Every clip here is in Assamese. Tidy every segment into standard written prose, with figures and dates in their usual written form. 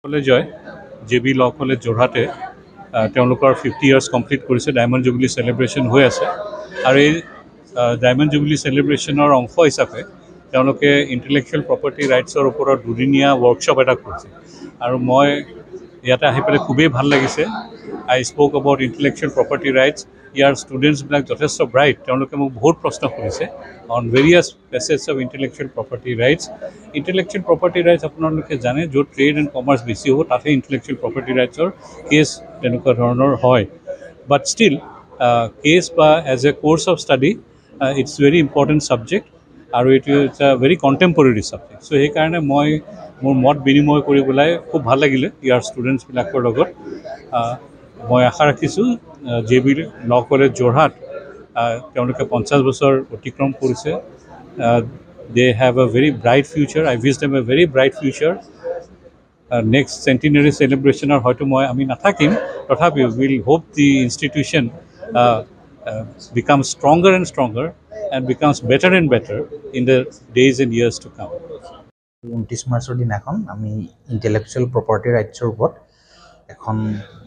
কলেজ হয় JB ল কলেজ যোৰহাটে তেওঁলোকৰ 50 ইয়াৰ্ছ কমপ্লিট কৰিছে ডায়মণ্ড জুবিলি চেলিব্ৰেশ্যন হৈ আছে আৰু এই ডায়মণ্ড জুবিলি চেলিব্ৰেশ্যনৰ অংশ হিচাপে তেওঁলোকে ইণ্টেলেকচুৱেল প্ৰপাৰ্টি ৰাইটছৰ ওপৰত দুদিনীয়া ৱৰ্কশ্বপ এটা কৰিছে আৰু মই ইয়াতে আহি পেলাই খুবেই ভাল লাগিছে I spoke about intellectual property rights ইয়াৰ ষ্টুডেণ্টছবিলাক যথেষ্ট ব্ৰাইট তেওঁলোকে মোক বহুত প্ৰশ্ন সুধিছে on various facets of intellectual property rights আপোনালোকে জানে য'ত ট্ৰেড এণ্ড কমাৰ্চ বেছি হ'ব তাতে ইণ্টেলেকচুৱেল প্ৰপাৰ্টি ৰাইটছৰ কেছ তেনেকুৱা ধৰণৰ হয় বাট ষ্টিল কেছ বা as a course of study it's very important subject আৰু এইটো ইটছ আ ভেৰি কণ্টেম্পৰেৰী ছাবজেক্ট চ' সেইকাৰণে মই মোৰ মত বিনিময় কৰি পেলাই খুব ভাল লাগিলে ইয়াৰ ষ্টুডেণ্টছবিলাকৰ লগত মই আশা ৰাখিছোঁ JB ল কলেজ যোৰহাট তেওঁলোকে 50 বছৰ অতিক্ৰম কৰিছে they have a very bright future. I wish them a very bright future. Next centenary celebration or hoyto moi ami nathakim tothapi we'll hope the institution becomes stronger and stronger and becomes better and better in the days and years to come. 29 মাৰ্চৰ দিনাখন আমি ইণ্টেলেকচুৱেল প্ৰপাৰ্টি ৰাইটছৰ ওপৰত এখন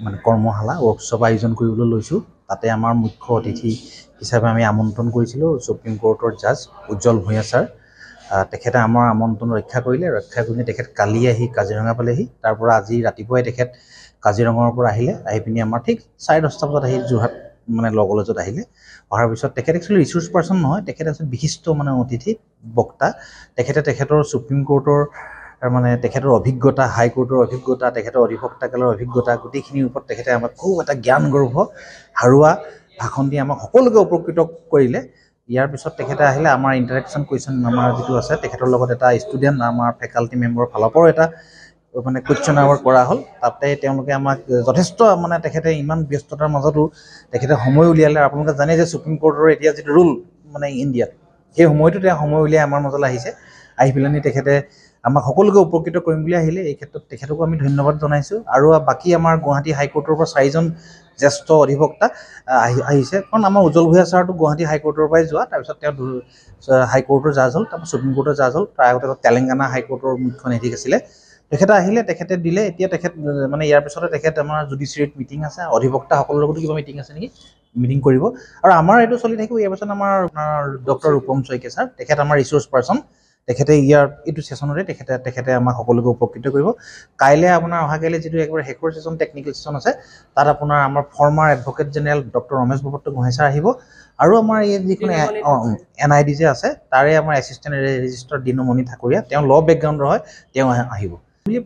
মানে কৰ্মশালা ৱৰ্কশ্বপ আয়োজন কৰিবলৈ লৈছোঁ তাতে আমাৰ মুখ্য অতিথি হিচাপে আমি আমন্ত্ৰণ কৰিছিলোঁ সুপ্ৰিম কোৰ্টৰ জাজ উজ্জ্বল ভূঞা ছাৰ তেখেতে আমাৰ আমন্ত্ৰণ ৰক্ষা কৰি তেখেত কালি আহি কাজিৰঙা পালেহি তাৰ পৰা আজি ৰাতিপুৱাই তেখেত কাজিৰঙাৰ পৰা আহি পিনি আমাৰ ঠিক 10:30 বজাত আহি যোৰহাট মানে ল কলেজত আহিলে অহাৰ পিছত তেখেত একচুৱেলি ৰিচোৰ্চ পাৰ্চন নহয় তেখেত আছিল বিশিষ্ট মানে অতিথি বক্তা তেখেতৰ সুপ্ৰিম কোৰ্টৰ মানে তেখেতৰ অভিজ্ঞতা হাই কোৰ্টৰ অভিজ্ঞতা তেখেতৰ অধিবক্তাকালৰ অভিজ্ঞতা গোটেইখিনিৰ ওপৰত তেখেতে আমাক খুব এটা জ্ঞান গৰ্ভ হাৰুৱা ভাষণ দি আমাক সকলোকে উপকৃত কৰিলে ইয়াৰ পিছত তেখেতে আহিলে আমাৰ ইণ্টাৰেকশ্যন কুৱেশ্যন আমাৰ যিটো আছে তেখেতৰ লগত এটা ষ্টুডেণ্ট আমাৰ ফেকাল্টি মেম্বাৰৰ ফালৰ পৰাও এটা মানে কুৱেশ্যন আৱাৰ কৰা হ'ল তাতে তেওঁলোকে আমাক যথেষ্ট মানে তেখেতে ইমান ব্যস্ততাৰ মাজতো তেখেতে সময় উলিয়ালে আপোনালোকে জানে যে সুপ্ৰিম কোৰ্টৰ এতিয়া যিটো ৰুল মানে ইণ্ডিয়াত সেই সময়টো তেওঁ সময় উলিয়াই আমাৰ মাজলৈ আহিছে আহি পেলানি তেখেতে আমাক সকলোকে উপকৃত কৰিম বুলি আহিলে এই ক্ষেত্ৰত তেখেতকো আমি ধন্যবাদ জনাইছোঁ আৰু বাকী আমাৰ গুৱাহাটী হাইকোৰ্টৰ পৰা 4জন জ্যেষ্ঠ অধিবক্তা আহিছে কাৰণ আমাৰ উজ্জ্বল ভূঞা ছাৰটো গুৱাহাটী হাইকোৰ্টৰ পৰাই যোৱা তাৰপিছত তেওঁ হাইকোৰ্টৰ জাজ হ'ল তাৰপৰা সুপ্ৰিম কোৰ্টৰ জাজ হ'ল তাৰ আগতে তেলেংগানা হাইকোৰ্টৰ মুখ্য ন্যায়াধীশ আছিলে তেখেতে আহিলে তেখেতে দিলে এতিয়া তেখেত মানে ইয়াৰ পিছতে তেখেত আমাৰ জুডিচিয়াৰীত মিটিং আছে অধিবক্তাসকলৰ লগতো কিবা মিটিং আছে নেকি মিটিং কৰিব আৰু আমাৰ এইটো চলি থাকিব ইয়াৰ পিছত আমাৰ ডক্টৰ ৰূপম শইকীয়া ছাৰ তেখেত আমাৰ ৰিচোৰ্চ পাৰ্চন তেখেতে ইয়াৰ এইটো সেশনৰে তেখেতে আমাক সকলোকে উপকৃত কৰিব কাইলৈ আপোনাৰ অহাকাইলৈ যিটো একবাৰ শেষৰ সেশন টেকনিকেল সেশন আছে তাত আপোনাৰ আমাৰ former advocate general doctor Ramesh Borpatra Gohain sir আহিব আৰু আমাৰ এই যিখন NID যে আছে তাৰে আমাৰ এছিষ্টেণ্ট ৰেজিষ্ট্ৰাৰ দিনুমণি ঠাকুৰীয়া তেওঁ ল বেকগ্ৰাউণ্ডৰ হয় তেওঁ আহিব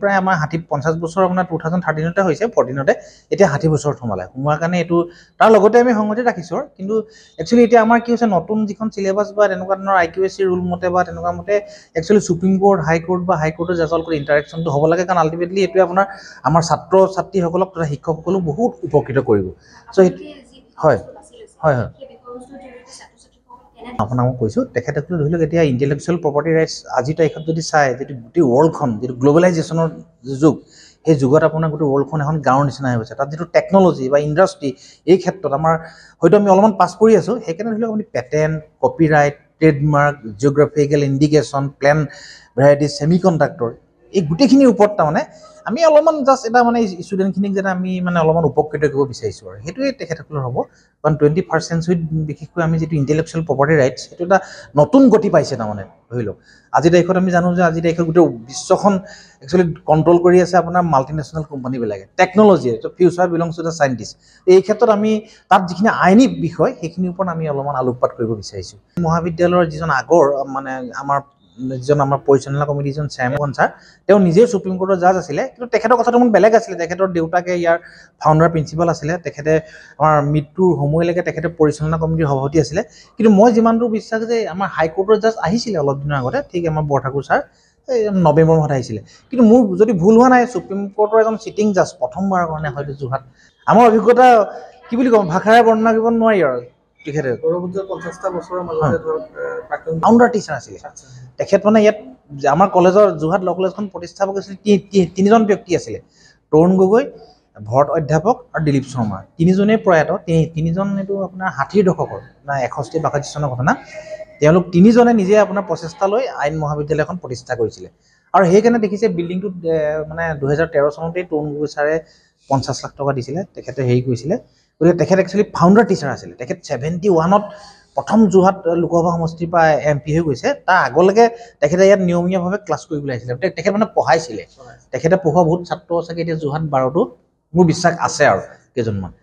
প্ৰায় আমাৰ 50 বছৰ আপোনাৰ 2013তে হৈছে 14তে এতিয়া 60 বছৰত সোমোৱাৰ কাৰণে এইটো তাৰ লগতে আমি সংগতি ৰাখিছোঁ কিন্তু একচুৱেলি এতিয়া আমাৰ কি হৈছে নতুন যিখন চিলেবাছ বা তেনেকুৱা ধৰণৰ IQAC ৰুল মতে বা তেনেকুৱা মতে একচুৱেলি সুপ্ৰিম কোৰ্ট হাইকোৰ্ট বা হাইকোৰ্টৰ জাজৰ লগত ইণ্টাৰেকশ্যনটো হ'ব লাগে কাৰণ আল্টিমেটলি এইটোৱে আপোনাৰ আমাৰ ছাত্ৰ ছাত্ৰীসকলক তথা শিক্ষকসকলক বহুত উপকৃত কৰিব চ' হয় আপোনাক মই কৈছোঁ তেখেতে ধৰি লওক এতিয়া ইণ্টেলেকচুৱেল প্ৰপাৰ্টি ৰাইটছ আজিৰ তাৰিখত যদি চাই যিটো গোটেই ৱৰ্ল্ডখন যিটো গ্ল'বেলাইজেশ্যনৰ যুগ সেই যুগত আপোনাৰ গোটেই ৱৰ্ল্ডখন এখন গাঁৱৰ নিচিনা হৈ গৈছে তাত যিটো টেকন'লজি বা ইণ্ডাষ্ট্ৰি এই ক্ষেত্ৰত আমাৰ হয়তো আমি অলপমান পাছ কৰি আছোঁ সেইকাৰণে ধৰি লওক আপুনি patent copyright trademark geographical indication plant variety semiconductor এই গোটেইখিনিৰ ওপৰত তাৰমানে আমি অলপমান জাষ্ট এটা মানে ষ্টুডেণ্টখিনিক যাতে আমি মানে অলপমান উপকৃত কৰিব বিচাৰিছোঁ আৰু সেইটোৱে তেখেতসকলৰ হ'ব কাৰণ 21st চেঞ্চুৰীত বিশেষকৈ আমি যিটো ইণ্টেলেকচুৱেল প্ৰপাৰ্টি ৰাইটছ সেইটো এটা নতুন গতি পাইছে তাৰমানে ধৰি লওক আজিৰ তাৰিখত আমি জানো যে আজিৰ তাৰিখত গোটেই বিশ্বখন একচুৱেলি কণ্ট্ৰল কৰি আছে আপোনাৰ মাল্টিনেশ্যনেল কোম্পানীবিলাকে টেকন'লজিয়ে ত' future belongs to the scientist এই ক্ষেত্ৰত আমি তাত যিখিনি আইনী বিষয় সেইখিনিৰ ওপৰত আমি অলপমান আলোকপাত কৰিব বিচাৰিছোঁ মহাবিদ্যালয়ৰ যিজন আগৰ মানে আমাৰ পৰিচালনা কমিটিজন চেয়াৰমেন ছাৰ তেওঁ নিজেই সুপ্ৰিম কোৰ্টৰ জাজ আছিলে কিন্তু তেখেতৰ কথাটো মোৰ বেলেগ আছিলে তেখেতৰ দেউতাকে ইয়াৰ ফাউণ্ডাৰ প্ৰিন্সিপাল আছিলে তেখেতে আমাৰ মৃত্যুৰ সময়লৈকে তেখেতে পৰিচালনা কমিটিৰ সভাপতি আছিলে কিন্তু মই যিমান দূৰ বিশ্বাস যে আমাৰ হাইকোৰ্টৰ জাজ আহিছিলে অলপ দিনৰ আগতে ঠিক আমাৰ বৰঠাকুৰ ছাৰ নৱেম্বৰ মাহত আহিছিলে কিন্তু মোৰ যদি ভুল হোৱা নাই সুপ্ৰিম কোৰ্টৰ এজন চিটিং জাজ প্ৰথমবাৰৰ কাৰণে হয়তো যোৰহাট আমাৰ অভিজ্ঞতা কি বুলি ক'ম ভাষাৰে বৰ্ণনা কৰিব নোৱাৰি আৰু তেখেতে 50টা বছৰৰ মাজতে ফাউণ্ডাৰ টিচাৰ আছিলে তেখেত মানে ইয়াত আমাৰ কলেজৰ যোৰহাট ল কলেজখন প্ৰতিষ্ঠাপক আছিল 3জন ব্যক্তি আছিলে তৰুণ গগৈ ভৰত অধ্যাপক আৰু দিলীপ শৰ্মা 3জনেই প্ৰয়াত 3জন এইটো আপোনাৰ 60ৰ দশকৰ না 61-62 চনৰ ঘটনা তেওঁলোক 3জনে নিজে আপোনাৰ প্ৰচেষ্টা লৈ আইন মহাবিদ্যালয়খন প্ৰতিষ্ঠা কৰিছিলে আৰু সেইকাৰণে দেখিছে বিল্ডিংটোত মানে 2013 চনতেই তৰুণ গগৈ ছাৰে 50 লাখ টকা দিছিলে তেখেতে হেৰি কৰিছিলে গতিকে তেখেত একচুৱেলি ফাউণ্ডাৰ টিচাৰ আছিলে তেখেত 71ত প্ৰথম যোৰহাট লোকসভা সমষ্টিৰ পৰা MP হৈ গৈছে তাৰ আগলৈকে তেখেতে ইয়াত নিয়মীয়াভাৱে ক্লাছ কৰিবলৈ আহিছিলে তেখেত মানে পঢ়াইছিলে তেখেতে পঢ়োৱা বহুত ছাত্ৰ চাগে এতিয়া যোৰহাট 12টোত মোৰ বিশ্বাস আছে আৰু কেইজনমান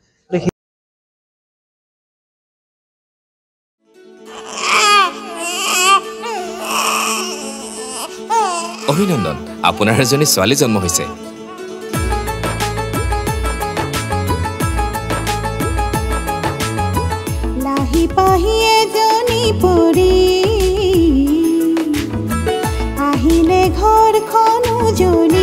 অভিনন্দন আপোনাৰ এজনী ছোৱালী জন্ম হৈছে লাহি পাহি এজনী পৰি আহিলে ঘৰখন উজলি